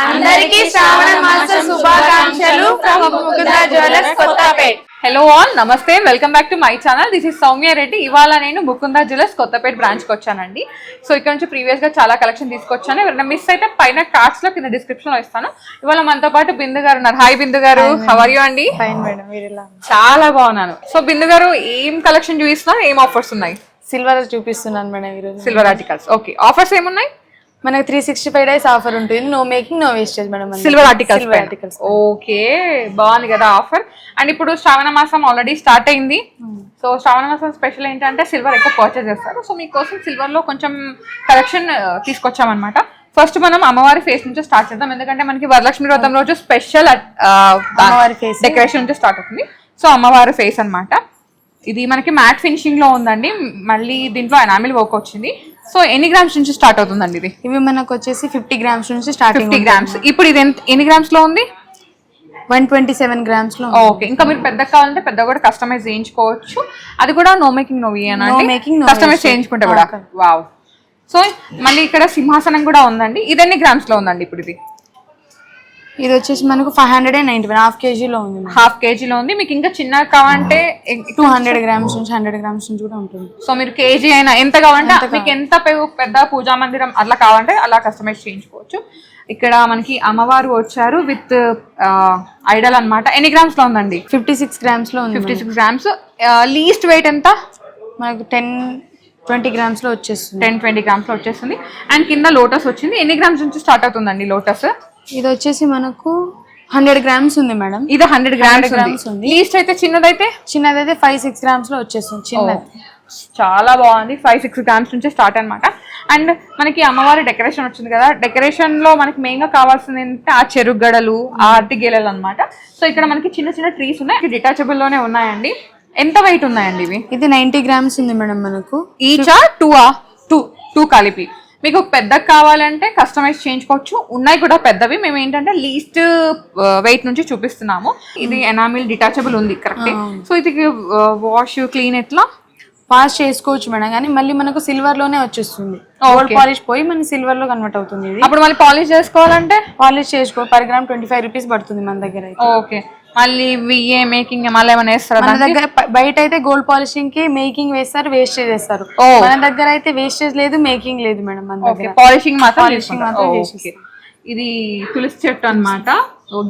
అందరికీ శ్రావణ మాస శుభాకాంక్షలు from Mukunda jewellers Kothapet. Hello all, namaste, welcome back to my channel. This is Soumya Reddy. ఇవాళ నేను ముకుంద జ్యువెలర్స్ కొత్తపేట్ బ్రాంచ్కి వచ్చానండి. సో ఇక్కడ నుంచి ప్రీవియస్ గా చాలా కలెక్షన్ తీసుకొచ్చాను. ఎవరైనా మిస్ అయితే పైన కార్డ్స్ లో కింద డిస్క్రిప్షన్ లో ఇస్తాను. ఇవాళ మనతో పాటు బిందు గారు ఉన్నారు. హాయ్ బిందు గారు, హౌ ఆర్ యు అండి? చాలా బాగున్నాను. సో బిందు గారు, ఏం కలెక్షన్ చూపిస్తున్నారు, ఏం ఆఫర్స్ ఉన్నాయి? సిల్వర్ చూపిస్తున్నాను మేడం ఈరోజు. Silver articles. ఓకే, ఆఫర్స్ ఏమున్నాయి? మనకి 365 డేస్ ఆఫర్ ఉంటుంది. No making no wastage madam. Silver articles. Okay, బాగుంది కదా ఆఫర్. అండ్ ఇప్పుడు శ్రావణ మాసం ఆల్రెడీ స్టార్ట్ అయింది. సో శ్రావణ మాసం స్పెషల్ ఏంటంటే సిల్వర్ ఎక్కువ పర్చేస్ చేస్తారు. సో మీకోసం సిల్వర్ లో కొంచెం కలెక్షన్ తీసుకొచ్చామన్నమాట. ఫస్ట్ మనం అమ్మవారి ఫేస్ నుంచి స్టార్ట్ చేద్దాం, ఎందుకంటే మనకి వరలక్ష్మి వ్రతం రోజు స్పెషల్ డెకరేషన్ నుంచి స్టార్ట్ అవుతుంది. సో అమ్మవారి ఫేస్ అన్నమాట. ఇది మనకి మ్యాట్ ఫినిషింగ్ లో ఉందండి. మళ్ళీ దీంట్లో ఎనామిల్ వర్క్ వచ్చింది. సో ఎన్ని గ్రామ్స్ నుంచి స్టార్ట్ అవుతుందండి ఇది? ఇవి మనకు వచ్చేసి 50 గ్రామ్స్ నుంచి స్టార్టింగ్. 50 గ్రామ్స్. ఇప్పుడు ఇది ఎన్ని గ్రామ్స్ లో ఉంది? 127 గ్రామ్స్ లో. ఓకే, ఇంకా మీరు పెద్ద కావాలంటే పెద్ద కూడా కస్టమైజ్ చేయించుకోవచ్చు. అది కూడా నో మేకింగ్ నో కస్టమైజ్ చేయించుకుంటే కూడా. వావ్. సో మళ్ళీ ఇక్కడ సింహాసనం కూడా ఉందండి. ఇది ఎన్ని గ్రామ్స్ లో ఉందండి ఇప్పుడు ఇది? ఇది వచ్చేసి మనకు 591 హాఫ్ కేజీలో ఉంది. హాఫ్ కేజీలో ఉంది. మీకు ఇంకా చిన్నగా కావాలంటే 200 గ్రామ్స్ నుంచి 100 గ్రామ్స్ నుంచి కూడా ఉంటుంది. సో మీరు కేజీ అయినా ఎంత కావాలంటే మీకు ఎంత పెద్ద పూజా మందిరం అట్లా కావాలంటే అలా కస్టమైజ్ చేయించుకోవచ్చు. ఇక్కడ మనకి అమ్మవారు వచ్చారు విత్ ఐడల్ అన్నమాట. ఎన్ని గ్రామ్స్ లో ఉందండి? 56 గ్రామ్స్ లో ఉంది. 56 గ్రామ్స్. లీస్ట్ వెయిట్ ఎంత? మనకు 10-20 గ్రామ్స్ లో వచ్చేస్తుంది. 10-20 గ్రామ్స్ లో వచ్చేస్తుంది. అండ్ కింద లోటస్ వచ్చింది. ఎన్ని గ్రామ్స్ నుంచి స్టార్ట్ అవుతుందండి లోటస్? ఇది వచ్చేసి మనకు 100 గ్రామ్స్ ఉంది మేడం. ఇది 100 గ్రామ్స్ ఉంది. లీస్ట్ అయితే చిన్నదైతే 5-6 గ్రామ్స్ లో వచ్చేస్తుంది. చిన్నది చాలా బాగుంది. 5-6 గ్రామ్స్ నుంచి స్టార్ట్ అనమాట. అండ్ మనకి అమ్మవారి డెకరేషన్ వచ్చింది కదా, డెకరేషన్ లో మనకి మెయిన్ గా కావాల్సింది ఏంటంటే ఆ చెరుకు గడలు, ఆ అరటి గేలలు అనమాట. సో ఇక్కడ మనకి చిన్న చిన్న ట్రీస్ ఉన్నాయి. డిటాచబుల్ లోనే ఉన్నాయండి. ఎంత వెయిట్ ఉన్నాయండి ఇవి? ఇది 90 గ్రామ్స్ ఉంది మేడం. మనకు ఈచా టూ కలిపి. మీకు పెద్ద కావాలంటే కస్టమైజ్ చేయించుకోవచ్చు. ఉన్నాయి కూడా పెద్దవి. మేము ఏంటంటే లీస్ట్ వెయిట్ నుంచి చూపిస్తున్నాము. ఇది ఎనామిల్ డిటాచబుల్ ఉంది, కరెక్ట్. సో ఇది వాష్ క్లీన్ ఎట్లా వాష్ చేసుకోవచ్చు మేడం, కానీ మళ్ళీ మనకు సిల్వర్ లోనే వచ్చేస్తుంది. గోల్డ్ పాలిష్ పోయి మన సిల్వర్ లో కన్వర్ట్ అవుతుంది. అప్పుడు మళ్ళీ పాలిష్ చేసుకోవాలంటే పాలిష్ చేసుకో per గ్రామ్ 25 రూపీస్ పడుతుంది మన దగ్గర అయితే. ఓకే, మళ్ళీ విఏ మేకింగ్ మళ్ళీ ఏమైనా వేస్తారా? మన దగ్గర బయట అయితే గోల్డ్ పాలిషింగ్ కి మేకింగ్ వేస్తారు, వేస్టేజ్ వేస్తారు. మన దగ్గర అయితే వేస్టేజ్ లేదు, మేకింగ్ లేదు మేడం. మన దగ్గర పాలిషింగ్ మాత్రం. ఇది తులసి చెట్టు అన్నమాట.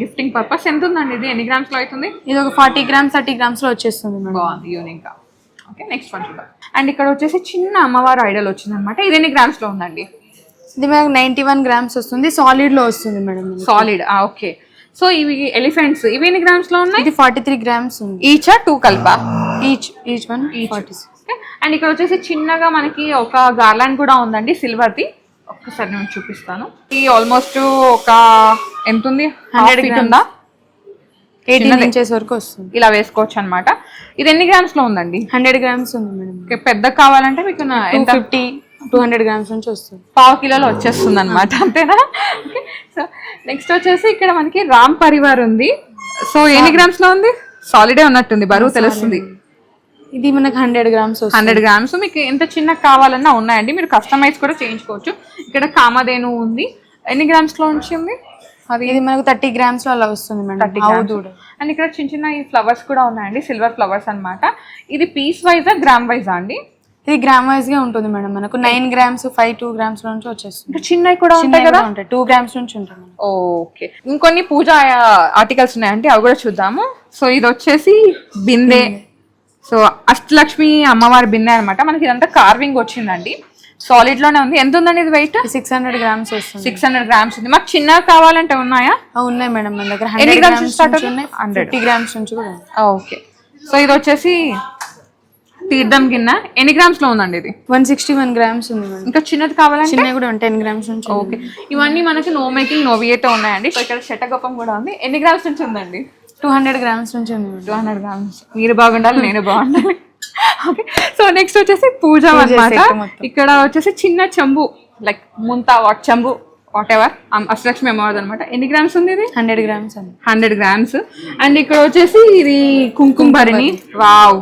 Gifting purpose. ఎంత ఉందండి ఇది? ఎన్ని గ్రామ్స్ లో అవుతుంది? ఇది ఒక 40 గ్రామ్స్ 30 గ్రామ్స్ లో వచ్చేస్తుంది మేడం. బాగుంది, యూనిక్ గా. ఓకే, నెక్స్ట్ వన్ చూద్దాం. అండ్ ఇక్కడ వచ్చేసి చిన్న అమ్మవారు ఐడల్ వచ్చింది అనమాట. ఇది ఎన్ని గ్రామ్స్ లో ఉందండి? ఇది మనకు 91 గ్రామ్స్ వస్తుంది. సాలిడ్ లో వస్తుంది మేడం. సాలిడ్. ఓకే. సో ఇవి ఎలిఫెంట్స్, ఇవి ఎన్ని గ్రామ్స్ లో ఉన్నాయి? ఇది 43 గ్రామ్స్ ఉంది. ఈచా 2 కలిపా? Each one 46. అండ్ ఇక్కడ వచ్చేసి చిన్నగా మనకి ఒక గార్లాండ్ కూడా ఉందండి సిల్వర్ది. ఒక్కసారి నేను చూపిస్తాను. ఇది ఆల్మోస్ట్ ఒక ఎంత ఉంది? 100 ఫీట్ ఉందా? 18 ఇంచెస్ వరకు వస్తుంది. ఇలా వేసుకోవచ్చు అనమాట. ఇది ఎన్ని గ్రామ్స్ లో ఉందండి? 100 గ్రామ్స్ ఉంది మేడం. పెద్ద కావాలంటే మీకు 250-200 గ్రామ్స్ నుంచి వస్తుంది. 1/2 కిలోలో వచ్చేస్తుంది అనమాట, అంతేనా? ఓకే. సో నెక్స్ట్ వచ్చేసి ఇక్కడ మనకి రామ్ పరివార్ ఉంది. సో ఎన్ని గ్రామ్స్ లో ఉంది? సాలిడే ఉన్నట్టుంది, బరువు తెలుస్తుంది. ఇది మనకు 100 గ్రామ్స్. 100 గ్రామ్స్. మీకు ఎంత చిన్న కావాలన్నా ఉన్నాయండి, మీరు కస్టమైజ్ కూడా చేయించుకోవచ్చు. ఇక్కడ కామధేను ఉంది. ఎన్ని గ్రామ్స్ లో ఉంది? ఇది మనకు 30 గ్రామ్స్ లో అలా వస్తుంది మేడం. అండ్ ఇక్కడ చిన్న చిన్న ఈ ఫ్లవర్స్ కూడా ఉన్నాయండి, సిల్వర్ ఫ్లవర్స్ అన్నమాట. ఇది పీస్ వైజా గ్రామ్ వైజా అండి? ఇది గ్రామ్ వైజ్ గా ఉంటుంది మేడం. మనకు 9 గ్రామ్స్ 2 గ్రామ్స్ నుంచి వచ్చేస్తుంది. చిన్నవి కూడా ఉంటాయి కదా? 2 గ్రామ్స్ నుంచి ఉంటుంది. ఓకే. ఇంకొన్ని పూజ ఆర్టికల్స్ ఉన్నాయంటే అవి కూడా చూద్దాము. సో ఇది వచ్చేసి బిందె. సో అష్టలక్ష్మి అమ్మవారి బిందె అనమాట. మనకి ఇదంతా కార్వింగ్ వచ్చిందండి. సాలిడ్ లోనే ఉంది. ఎంత ఉందండి ఇది వెయిట్? 600 గ్రామ్స్ వస్తుంది. 600 గ్రామ్స్ ఉంది. మాకు చిన్నగా కావాలంటే ఉన్నాయా? ఉన్నాయి మేడం మన దగ్గర. 100 గ్రామ్స్ స్టార్ట్ అవుతుంది. 50 గ్రామ్స్ నుంచి కూడా. ఓకే. సో ఇది వచ్చేసి తీర్థం గిన్నె. ఎన్ని గ్రామ్స్ లో ఉందండి ఇది? 161 గ్రామ్స్ ఉంది మేడం. ఇంకా చిన్నది కావాలంటే? చిన్నది కూడా 10 గ్రామ్స్ నుంచి. ఓకే. ఇవన్నీ మనకి నో మేకింగ్ నో వియేతో ఉన్నాయండి. సో ఇక్కడ శటగొప్పం కూడా ఉంది. ఎన్ని గ్రామ్స్ నుంచి ఉందండి? 200 గ్రామ్స్ నుంచి ఉంది. 200 గ్రామ్స్. మీరు బాగుండాలి, నేను బాగుండాలి. ఓకే. సో నెక్స్ట్ వచ్చేసి పూజ అన్నమాట. ఇక్కడ వచ్చేసి చిన్న చెంబు, లైక్ ముంతా చెంబు వాట్ ఎవర్, అష్టలక్ష్మి అమ్మవారిది అనమాట. ఎన్ని గ్రామ్స్ ఉంది ఇది? 100 గ్రామ్స్ అండి. 100 గ్రామ్స్. అండ్ ఇక్కడ వచ్చేసి ఇది కుంకుమ భరిణి. వావ్,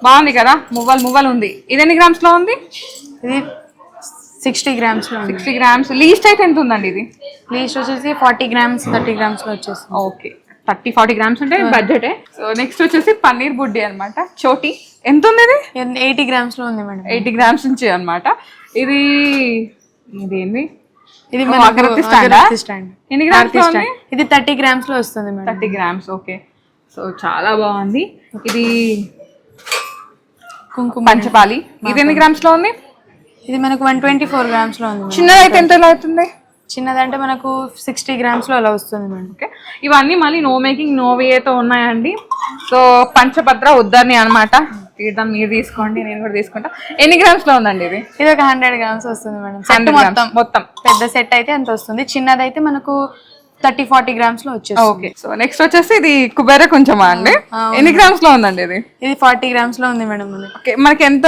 బాగుంది కదా, మువ్వలు ఉంది. ఇది ఎన్ని గ్రామ్స్ లో ఉంది? ఇది 60 grams లో 60 grams. లీస్ట్ అయితే ఎంత ఉందండి ఇది? లీస్ట్ వచ్చేసి 40 grams 30 grams లో వచ్చేస్తుంది. ఓకే 30-40 grams ఉంటే బడ్జెట్. సో నెక్స్ట్ వచ్చేసి పన్నీర్ బుడ్డి అన్నమాట. చోటి ఎంత ఉంది ఇది? 80 grams లో ఉంది మేడం. 80 grams నుంచి అన్నమాట. ఇది ఇదేంది? ఇది అగరత్తి స్టాండ్. ఎన్ని గ్రామ్స్ లో ఉంది? ఇది 30 grams లో వస్తుంది మేడం. 30 grams. ఓకే. సో చాలా బాగుంది. ఇది కుంకుమ పంచపాలి. ఇది ఎన్ని గ్రామ్స్ లో ఉంది? ఇది మనకు 124 grams లో ఉంది. చిన్నదైతే ఎంత అవుతుంది? చిన్నదంటే మనకు 60 grams లో అలా వస్తుంది మేడం. ఓకే. ఇవన్నీ మళ్ళీ నో మేకింగ్ నో వేతో ఉన్నాయండి. సో పంచభద్ర ఉద్దర్ని అనమాట. తీద్దాం, మీరు తీసుకోండి, నేను కూడా తీసుకుంటా. ఎన్ని గ్రామ్స్ లో ఉందండి ఇది? ఇది ఒక 100 grams వస్తుంది మేడం. సెట్ మొత్తం పెద్ద సెట్ అయితే ఎంత వస్తుంది, చిన్నదైతే మనకు 30-40 grams లో వచ్చేస్తుంది. ఓకే. సో నెక్స్ట్ వచ్చేసి ఇది కుబేర కొంచెమా అండి? ఎన్ని గ్రామ్స్ లో ఉందండి ఇది? ఇది 40 grams లో ఉంది మేడం. ఓకే. మనకి ఎంత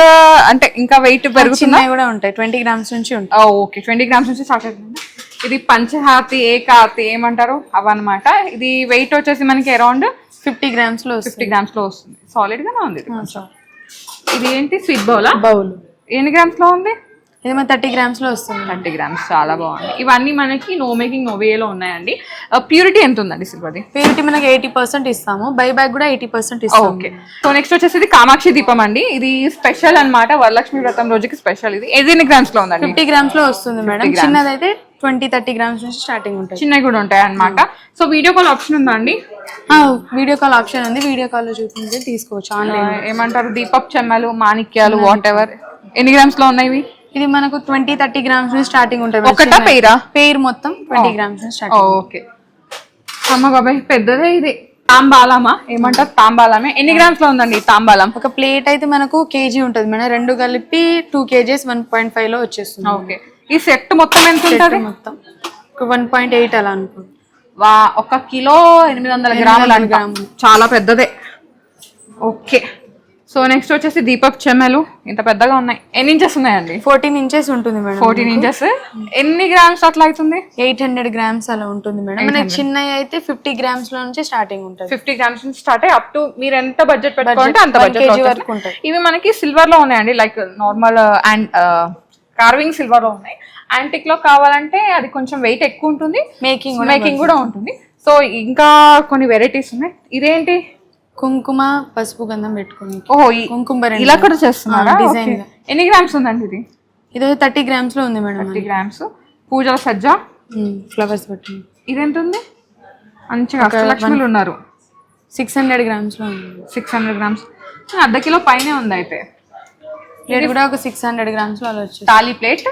అంటే ఇంకా వెయిట్ పెరుగుతుందా? కూడా ఉంటాయి, 20 grams నుంచి ఉంటాయి. ఓకే 20 grams నుంచి స్టార్ట్ అవుతుంది. ఇది పంచహాతి ఏకాతి ఏమంటారు అవన్నమాట. ఇది వెయిట్ వచ్చేసి మనకి అరౌండ్ 50 grams లో 50 grams లో వస్తుంది. సాలిడ్ గానే ఉంది ఇది. ఇది ఏంటి? Sweet bowl. ఎన్ని గ్రామ్స్ లో ఉంది? ఇది మన 30 grams లో వస్తుంది. 30 grams. చాలా బాగుంది. ఇవన్నీ మనకి నో మేకింగ్ నో వేలో ఉన్నాయండి. ప్యూరిటీ ఎంత ఉందండి సిల్వర్ది? ప్యూరిటీ మనకి 80% ఇస్తాము, బై బ్యాక్ కూడా 80% ఇస్తాము. ఓకే. సో నెక్స్ట్ వచ్చేసి ఇది కామాక్షి దీపం అండి. ఇది స్పెషల్ అన్నమాట, వరలక్ష్మి వ్రతం రోజుకి స్పెషల్. ఇది ఎన్ని గ్రామ్స్ లో ఉందండి? 50 grams లో వస్తుంది మేడం. చిన్నదైతే 20-30 grams నుంచి స్టార్టింగ్ ఉంటాయి. చిన్నవి కూడా ఉంటాయి అన్నమాట. సో వీడియో కాల్ ఆప్షన్ ఉందా అండి? వీడియో కాల్ ఆప్షన్ ఉంది. వీడియో కాల్ లో చూపించి తీసుకోవచ్చు. ఆన్లైన్ ఏమంటారు దీపప్ చెమ్మలు మాణిక్యాలు వాట్ ఎవర్. ఎన్ని గ్రామ్స్ లో ఉన్నాయి? ఇది మనకు 20-30 grams నుంచి స్టార్టింగ్ ఉంటుంది. ఒకటా పేరా? పేరు మొత్తం 20 grams నుంచి స్టార్టింగ్. ఓకే. అమ్మ బాబాయ్ పెద్దదే ఇది. తాంబాలమా ఏమంటారు? తాంబాలమే. ఎన్ని గ్రామ్స్ లో ఉందండి తాంబాలం? ఒక ప్లేట్ అయితే మనకు కేజీ ఉంటుంది మేడం. రెండు కలిపి 2 kgs 1.5 లో వచ్చేస్తుంది. ఓకే. ఈ సెట్ మొత్తం ఎంత ఉంటుంది? మొత్తం 1.8 అలా అనుకో. 1 కిలో 800 గ్రాములు. చాలా పెద్దదే. ఓకే. సో నెక్స్ట్ వచ్చేసి దీపక్ చెమ్మలు. ఇంత పెద్దగా ఉన్నాయి. ఎన్ని ఇంచెస్ ఉన్నాయండి? 14 inches ఉంటుంది మేడం. 14 inches. ఎన్ని గ్రామ్స్ అట్లా అవుతుంది? 800 grams అలా ఉంటుంది మేడం. మనకి చిన్నవి అయితే 50 grams లో నుంచి స్టార్టింగ్ ఉంటుంది. 50 grams నుంచి స్టార్ట్ అయ్యి అప్ టు మీరు ఎంత బడ్జెట్ పెట్టుకుంటే అంత బడ్జెట్ వరకు ఉంటాయి. ఇవి మనకి సిల్వర్ లో ఉన్నాయండి, like normal and carving silver లో ఉన్నాయి. యాంటిక్ లో కావాలంటే అది కొంచెం వెయిట్ ఎక్కువ ఉంటుంది, మేకింగ్ కూడా ఉంటుంది. సో ఇంకా కొన్ని వెరైటీస్ ఉన్నాయి. ఇదేంటి? కుంకుమ పసుపు గంధం పెట్టుకుని. ఓహో, కుంకుమ ఇలా కూడా చేస్తున్నారా? డిజైన్. ఎన్ని గ్రామ్స్ ఉందండి ఇది? ఇది 30 grams లో ఉంది మేడం. 30 grams. పూజల సజ్జ ఫ్లవర్స్ పెట్టి. ఇది ఎంత ఉంది? మంచిగా అష్టలక్ష్ములు ఉన్నారు. 600 grams లో ఉంది. 600 grams. అర్ధ కిలో పైనే ఉంది అయితే. ప్లేట్ కూడా ఒక 600 grams లో అలా వచ్చింది. తాళీ ప్లేట్.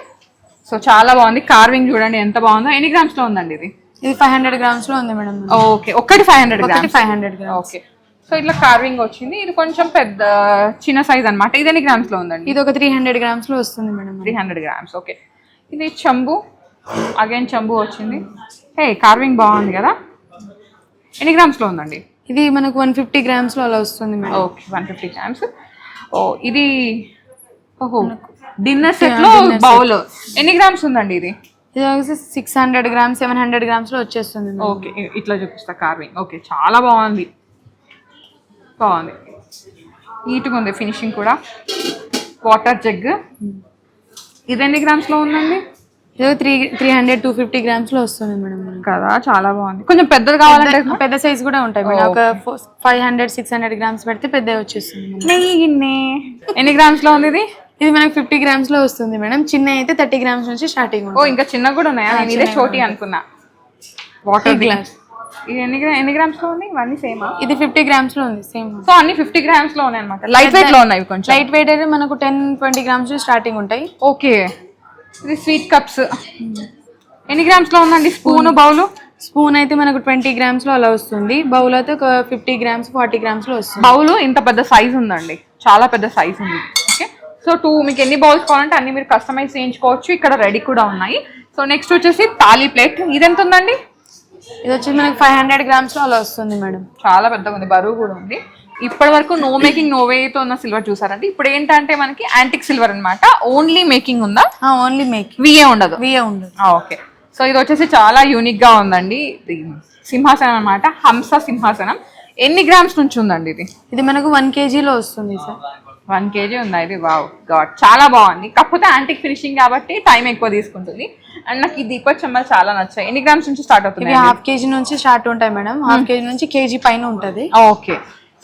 సో చాలా బాగుంది. కార్వింగ్ చూడండి ఎంత బాగుందో. ఎన్ని గ్రామ్స్ లో ఉందండి ఇది? ఇది 500 grams లో ఉంది మేడం. ఓకే. ఒకటి 500 grams. 500 grams. ఓకే. సో ఇట్లా కార్వింగ్ వచ్చింది. ఇది కొంచెం పెద్ద చిన్న సైజ్ అన్నమాట. ఇది ఎన్ని గ్రామ్స్ లో ఉందండి? ఇది ఒక 300 grams లో వస్తుంది మేడం. 300 grams. ఓకే. ఇది చెంబు. అగైన్ చెంబు వచ్చింది. హే కార్వింగ్ బాగుంది కదా. ఎన్ని గ్రామ్స్ లో ఉందండి? ఇది మనకు 150 grams లో అలా వస్తుంది మేడం. Okay 150 grams. ఓ ఇది ఓహో డిన్నర్ సెట్ లో బౌల్. ఎన్ని గ్రామ్స్ ఉందండి ఇది? ఇది 600 grams 700 grams లో వచ్చేస్తుంది. ఓకే ఇట్లా చూపిస్తా కార్వింగ్. ఓకే చాలా బాగుంది. నీట్గా ఉంది ఫినిషింగ్ కూడా. Water jug. ఇది ఎన్ని గ్రామ్స్ లో ఉందండి? ఇది 300-250 grams లో వస్తుంది మేడం కదా. చాలా బాగుంది. కొంచెం పెద్దది కావాలంటే పెద్ద సైజ్ కూడా ఉంటాయి మేడం. ఒక 500-600 grams పెడితే పెద్దగా వచ్చేస్తుంది. ఎన్ని గ్రామ్స్ లో ఉంది ఇది? ఇది మనకి 50 grams లో వస్తుంది మేడం. చిన్న అయితే 30 grams నుంచి స్టార్టింగ్. ఓ ఇంకా చిన్న కూడా ఉన్నాయా? నేను ఇదే చోటి అనుకున్నా. Water glass. ఇది ఎన్ని గ్రామ్స్ లో ఉంది? ఇవన్నీ సేమా? ఇది 50 grams లో ఉంది సేమ్. సో అన్ని 50 grams లో ఉన్నాయి అన్నమాట. లైట్ వెయిట్ లో ఉన్నాయి. కొంచెం లైట్ వెయిట్ అయితే మనకు 10-20 grams స్టార్టింగ్ ఉంటాయి. ఓకే. ఇది స్వీట్ కప్స్. ఎన్ని గ్రామ్స్ లో ఉందండి? Spoon bowl. స్పూన్ అయితే మనకు 20 grams లో అలా వస్తుంది. బౌల్ అయితే ఒక 50 grams 40 grams లో వస్తుంది. బౌల్ ఇంత పెద్ద సైజ్ ఉందండి, చాలా పెద్ద సైజ్ ఉంది. ఓకే. సో మీకు ఎన్ని బౌల్స్ కావాలంటే అన్ని మీరు కస్టమైజ్ చేయించుకోవచ్చు. ఇక్కడ రెడీ కూడా ఉన్నాయి. సో నెక్స్ట్ వచ్చేసి తాళీ ప్లేట్. ఇది ఎంత ఉందండి? ఇది వచ్చేసి మనకి 500 grams లో అలా వస్తుంది మేడం. చాలా పెద్దగా ఉంది, బరువు కూడా ఉంది. ఇప్పటి వరకు నో మేకింగ్ నో వేతో ఉన్న సిల్వర్ చూసారండి. ఇప్పుడు ఏంటంటే మనకి యాంటిక్ సిల్వర్ అన్నమాట. ఓన్లీ మేకింగ్ ఉందా? Only making. విఏ ఉండదు. ఉండదు. ఓకే. సో ఇది వచ్చేసి చాలా యూనిక్ గా ఉందండి. ఇది సింహాసనం అన్నమాట. హంస సింహాసనం. ఎన్ని గ్రామ్స్ నుంచి ఉందండి ఇది? ఇది మనకు 1 kg లో వస్తుంది సార్. 1 kg ఉందా ఇది? వావ్ గాడ్, చాలా బాగుంది. కాకపోతే యాంటిక్ ఫినిషింగ్ కాబట్టి టైం ఎక్కువ తీసుకుంటుంది. అండ్ నాకు ఈ దీపక్ చెమ్మలు చాలా నచ్చాయి. ఎన్ని గ్రామ్స్ నుంచి స్టార్ట్ అవుతుంది? ఇవి హాఫ్ కేజీ నుంచి స్టార్ట్ ఉంటాయి మేడం. హాఫ్ కేజీ నుంచి కేజీ పైన ఉంటుంది. ఓకే,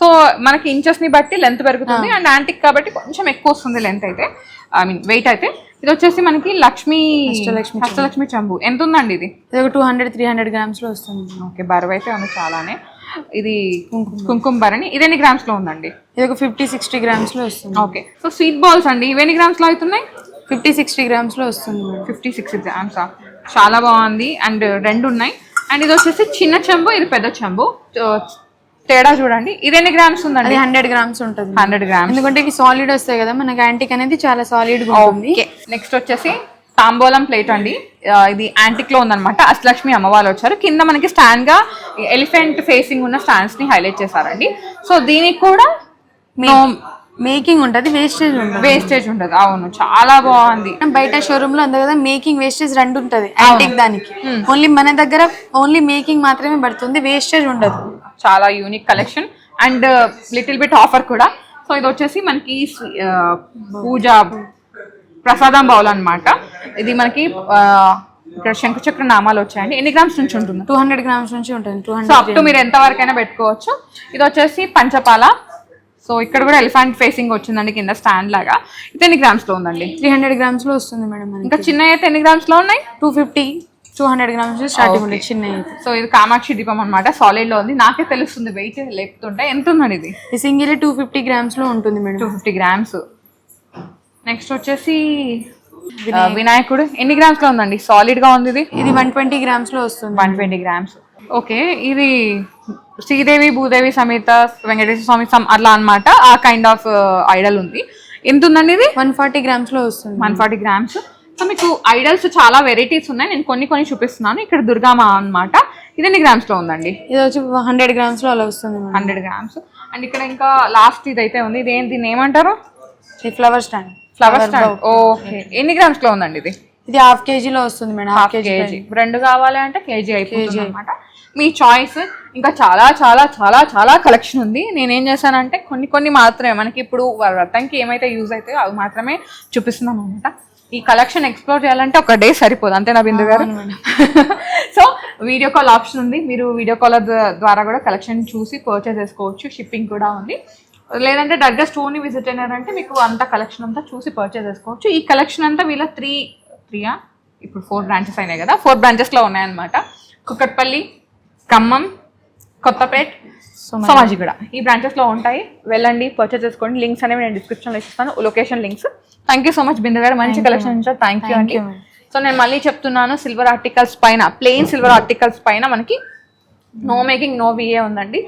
సో మనకి ఇంచెస్ ని బట్టి లెంత్ పెరుగుతుంది. అండ్ యాంటిక్ కాబట్టి కొంచెం ఎక్కువ వస్తుంది లెంత్ అయితే, ఐ మీన్ వెయిట్ అయితే. ఇది వచ్చేసి మనకి అష్టలక్ష్మి చెంబు. ఎంత ఉందండి ఇది? ఇది ఒక 200-300 గ్రామ్స్ లో వస్తుంది. ఓకే, బరువు అయితే ఉంది చాలానే. ఇది కుంకుమ భరణి. ఇది ఎన్ని గ్రామ్స్ లో ఉందండి? ఇది ఒక 50-60 గ్రామ్స్ లో వస్తుంది. ఓకే, సో స్వీట్ బాల్స్ అండి, ఇవి ఎన్ని గ్రామ్స్ లో అవుతున్నాయి? 50-60 గ్రామ్స్ లో వస్తుంది. 50-60 గ్రామ్స్, చాలా బాగుంది. అండ్ రెండు ఉన్నాయి. అండ్ ఇది వచ్చేసి చిన్న చెంబు, ఇది పెద్ద చెంబు. తేడా చూడండి. ఇది ఎన్ని గ్రామ్స్ ఉందండి? 100 గ్రామ్స్ ఉంటుంది. 100 గ్రామ్స్, ఎందుకంటే ఇవి సాలిడ్ వస్తాయి కదా, మనకి యాంటిక్ అనేది చాలా సాలిడ్ గా ఉంటుంది. నెక్స్ట్ వచ్చేసి తాంబూలం ప్లేట్ అండి. ఇది యాంటిక్ లో ఉందన్నమాట. అష్టలక్ష్మి అమ్మవారు వచ్చారు. కింద మనకి స్టాండ్ గా ఎలిఫెంట్ ఫేసింగ్ ఉన్న స్టాండ్స్ ని హైలైట్ చేశారండి. సో దీనికి కూడా మేకింగ్ ఉంటది, వేస్టేజ్ ఉండదు. అవును, చాలా బాగుంది. బయట షోరూమ్ లో అంతే కదా, మేకింగ్ వేస్టేజ్ రెండు ఉంటది యాంటిక్ దానికి. ఓన్లీ మన దగ్గర ఓన్లీ మేకింగ్ మాత్రమే పడుతుంది, వేస్టేజ్ ఉండదు. చాలా unique collection and little bit offer కూడా. సో ఇది వచ్చేసి మనకి పూజ ప్రసాదం బౌల్ అన్నమాట. ఇది మనకి ఇక్కడ శంకుచక్ర నామాలు వచ్చాయండి. ఎన్ని గ్రామ్స్ నుంచి ఉంటుంది? 200 గ్రామ్స్ నుంచి ఉంటుంది. సో అప్ టు మీరు ఎంత వరకైనా పెట్టుకోవచ్చు. ఇది వచ్చేసి పంచపాల. సో ఇక్కడ కూడా ఎలిఫెంట్ ఫేసింగ్ వచ్చిందండి కింద స్టాండ్ లాగా. ఇది ఎన్ని గ్రామ్స్ లో ఉందండి? 300 గ్రామ్స్ లో వస్తుంది మేడం. ఇంకా చిన్న అయితే ఎన్ని గ్రామ్స్ లో ఉన్నాయి? 250-200 గ్రామ్స్ స్టార్టింగ్ ఉంది చిన్న. సో ఇది కామాక్షి దీపం అనమాట, సాలిడ్ లో ఉంది. నాకే తెలుస్తుంది వెయిట్ లేపుతుంటే. ఎంత ఉందండి ఇది? ఈ సింగిల్ 250 గ్రామ్స్ లో ఉంటుంది మేడం. 250 గ్రామ్స్. నెక్స్ట్ వచ్చేసి వినాయకుడు. ఎన్ని గ్రామ్స్ లో ఉందండి? సాలిడ్ గా ఉంది. ఇది 120 గ్రామ్స్ లో వస్తుంది. 120 గ్రామ్స్. ఓకే, ఇది శ్రీదేవి భూదేవి సమేత వెంకటేశ్వర స్వామి అట్లా అనమాట. ఆ కైండ్ ఆఫ్ ఐడల్ ఉంది. ఎంత ఉందండి ఇది? 140 గ్రామ్స్ లో వస్తుంది. 140 గ్రామ్స్. సో మీకు ఐడల్స్ చాలా వెరైటీస్ ఉన్నాయి. నేను కొన్ని చూపిస్తున్నాను. ఇక్కడ దుర్గామా అన్నమాట. ఇది ఎన్ని గ్రామ్స్ లో ఉందండి? ఇది వచ్చి 100 గ్రామ్స్ లో అలా వస్తుంది. 100 గ్రామ్స్. అండ్ ఇక్కడ ఇంకా లాస్ట్ ఇది అయితే ఉంది. ఇది ఏంటి, దీన్ని ఏమంటారు? Flower stand. ఓకే, ఎన్ని గ్రామ్స్ లో ఉందండి ఇది? ఇది హాఫ్ కేజీలో వస్తుంది మేడం. Half KG. రెండు కావాలి అంటే కేజీ అయిపోతుంది అనమాట. మీ చాయిస్. ఇంకా చాలా చాలా చాలా చాలా కలెక్షన్ ఉంది. నేనేం చేశానంటే కొన్ని మాత్రమే మనకి ఇప్పుడు వ్రతంకి ఏమైతే యూజ్ అవుతాయో అవి మాత్రమే చూపిస్తున్నాం అనమాట. ఈ కలెక్షన్ ఎక్స్ప్లోర్ చేయాలంటే ఒక డే సరిపోదు, అంతేనా బిందు గారు? సో వీడియో కాల్ ఆప్షన్ ఉంది. మీరు వీడియో కాల్ ద్వారా కూడా కలెక్షన్ చూసి పర్చేస్ చేసుకోవచ్చు. షిప్పింగ్ కూడా ఉంది. లేదంటే డైరెక్ట్గా స్టోర్ని విజిట్ అయినారంటే మీకు అంత కలెక్షన్ అంతా చూసి పర్చేస్ చేసుకోవచ్చు. ఈ కలెక్షన్ అంతా వీళ్ళ త్రీయా ఇప్పుడు 4 బ్రాంచెస్ అయినాయి కదా, 4 బ్రాంచెస్లో ఉన్నాయన్నమాట. కుక్కట్పల్లి, ఖమ్మం, కొత్తపేట్, సోమాజిగూడ, ఈ బ్రాంచెస్లో ఉంటాయి. వెళ్ళండి, పర్చేస్ చేసుకోండి. లింక్స్ అనేవి నేను డిస్క్రిప్షన్లో ఇస్తాను, location links. Thank you so much Bindu గారు, మంచి కలెక్షన్ ఇచ్చారు. థ్యాంక్ యూ అండి. సో నేను మళ్ళీ చెప్తున్నాను, సిల్వర్ ఆర్టికల్స్ పైన, ప్లెయిన్ సిల్వర్ ఆర్టికల్స్ పైన మనకి నో మేకింగ్ నో విఏ ఉందండి.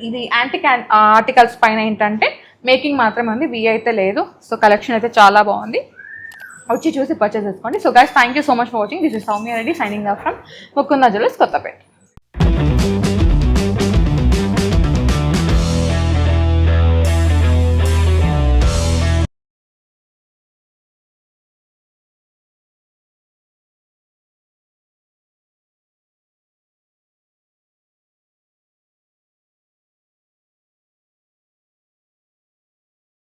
ఇది యాంటిక్ ఆర్టికల్స్ పైన ఏంటంటే మేకింగ్ మాత్రమే ఉంది, విఏ అయితే లేదు. సో కలెక్షన్ అయితే చాలా బాగుంది, వచ్చి చూసి పర్చేస్ చేసుకోండి. So guys, thank you so much for watching. This is Soumya Reddy signing off from Mukunda Jewellers, Kothapeta.